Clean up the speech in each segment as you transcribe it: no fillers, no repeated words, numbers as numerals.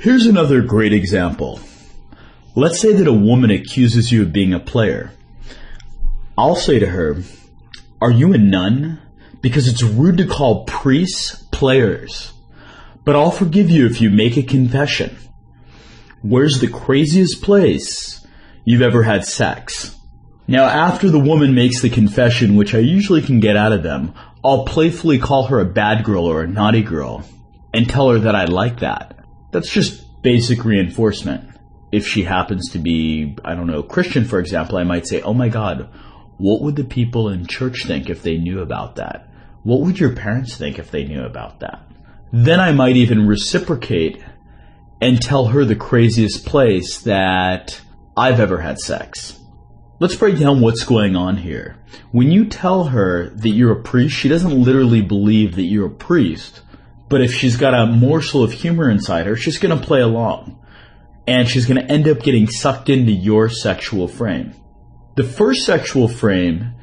Here's another great example. Let's say that a woman accuses you of being a player. I'll say to her, "Are you a nun? Because it's rude to call priests players. But I'll forgive you if you make a confession. Where's the craziest place you've ever had sex?" Now, after the woman makes the confession, which I usually can get out of them, I'll playfully call her a bad girl or a naughty girl and tell her that I like that. That's just basic reinforcement. If she happens to be, Christian, for example, I might say, "Oh my God, what would the people in church think if they knew about that? What would your parents think if they knew about that?" Then I might even reciprocate and tell her the craziest place that I've ever had sex. Let's break down what's going on here. When you tell her that you're a priest, she doesn't literally believe that you're a priest. But if she's got a morsel of humor inside her, she's going to play along. And she's going to end up getting sucked into your sexual frame. The first sexual frame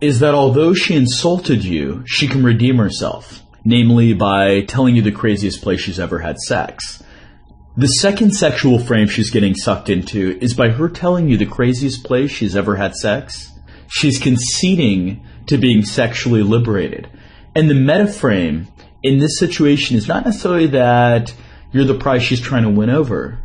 is that although she insulted you, she can redeem herself. Namely by telling you the craziest place she's ever had sex. The second sexual frame she's getting sucked into is by her telling you the craziest place she's ever had sex. She's conceding to being sexually liberated. And the meta frame in this situation is not necessarily that you're the prize she's trying to win over,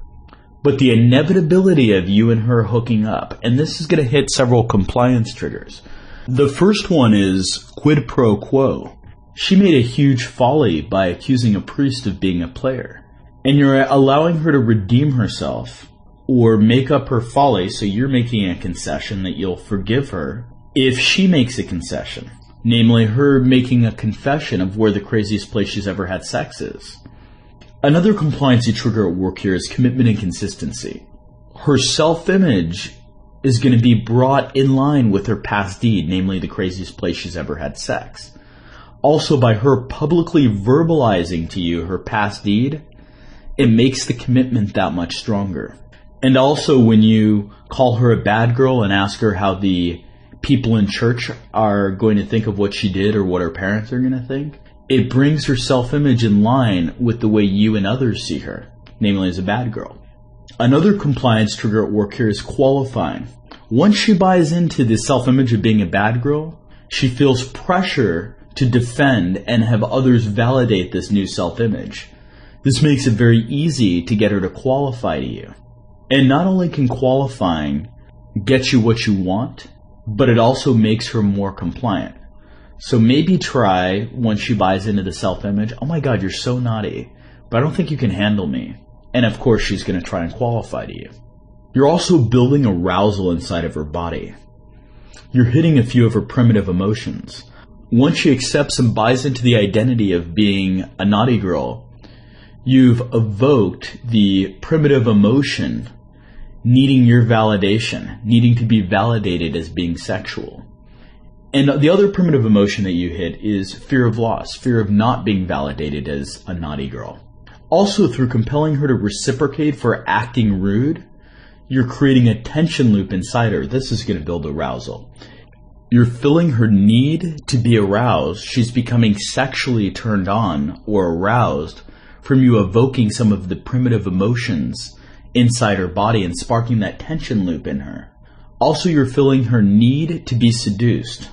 but the inevitability of you and her hooking up. And this is going to hit several compliance triggers. The first one is quid pro quo. She made a huge folly by accusing a priest of being a player. And you're allowing her to redeem herself or make up her folly, so you're making a concession that you'll forgive her if she makes a concession. Namely, her making a confession of where the craziest place she's ever had sex is. Another compliancy trigger at work here is commitment and consistency. Her self-image is going to be brought in line with her past deed, namely the craziest place she's ever had sex. Also, by her publicly verbalizing to you her past deed, it makes the commitment that much stronger. And also, when you call her a bad girl and ask her how the people in church are going to think of what she did or what her parents are going to think, it brings her self-image in line with the way you and others see her, namely as a bad girl. Another compliance trigger at work here is qualifying. Once she buys into the self-image of being a bad girl, she feels pressure to defend and have others validate this new self-image. This makes it very easy to get her to qualify to you. And not only can qualifying get you what you want, but it also makes her more compliant. So maybe try, once she buys into the self-image, "Oh my God, you're so naughty, but I don't think you can handle me." And of course, she's going to try and qualify to you. You're also building arousal inside of her body. You're hitting a few of her primitive emotions. Once she accepts and buys into the identity of being a naughty girl, you've evoked the primitive emotion needing your validation, needing to be validated as being sexual. And the other primitive emotion that you hit is fear of loss, fear of not being validated as a naughty girl. Also, through compelling her to reciprocate for acting rude, you're creating a tension loop inside her. This is going to build arousal. You're filling her need to be aroused. She's becoming sexually turned on or aroused from you evoking some of the primitive emotions inside her body and sparking that tension loop in her. Also, you're filling her need to be seduced.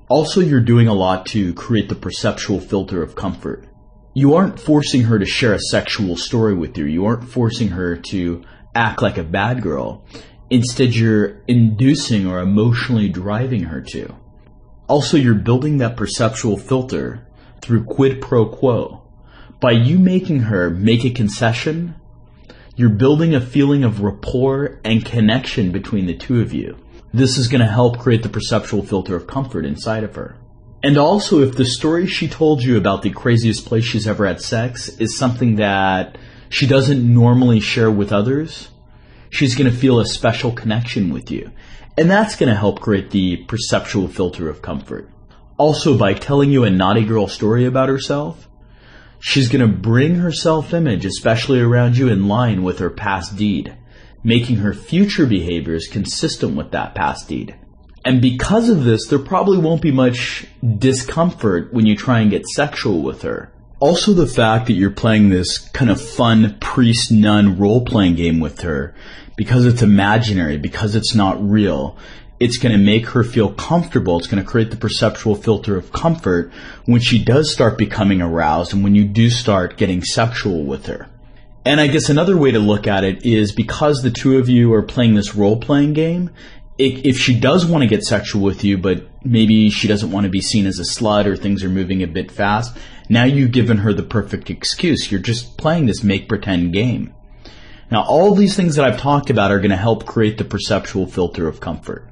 Also, you're doing a lot to create the perceptual filter of comfort. You aren't forcing her to share a sexual story with you. You aren't forcing her to act like a bad girl. Instead, you're inducing or emotionally driving her to. Also, you're building that perceptual filter through quid pro quo. By you making her make a concession, you're building a feeling of rapport and connection between the two of you. This is going to help create the perceptual filter of comfort inside of her. And also, if the story she told you about the craziest place she's ever had sex is something that she doesn't normally share with others, she's going to feel a special connection with you. And that's going to help create the perceptual filter of comfort. Also, by telling you a naughty girl story about herself, she's going to bring her self-image, especially around you, in line with her past deed, making her future behaviors consistent with that past deed. And because of this, there probably won't be much discomfort when you try and get sexual with her. Also, the fact that you're playing this kind of fun priest-nun role-playing game with her, because it's imaginary, because it's not real, it's going to make her feel comfortable. It's going to create the perceptual filter of comfort when she does start becoming aroused and when you do start getting sexual with her. And I guess another way to look at it is because the two of you are playing this role-playing game, if she does want to get sexual with you, but maybe she doesn't want to be seen as a slut or things are moving a bit fast, now you've given her the perfect excuse. You're just playing this make-pretend game. Now, all these things that I've talked about are going to help create the perceptual filter of comfort.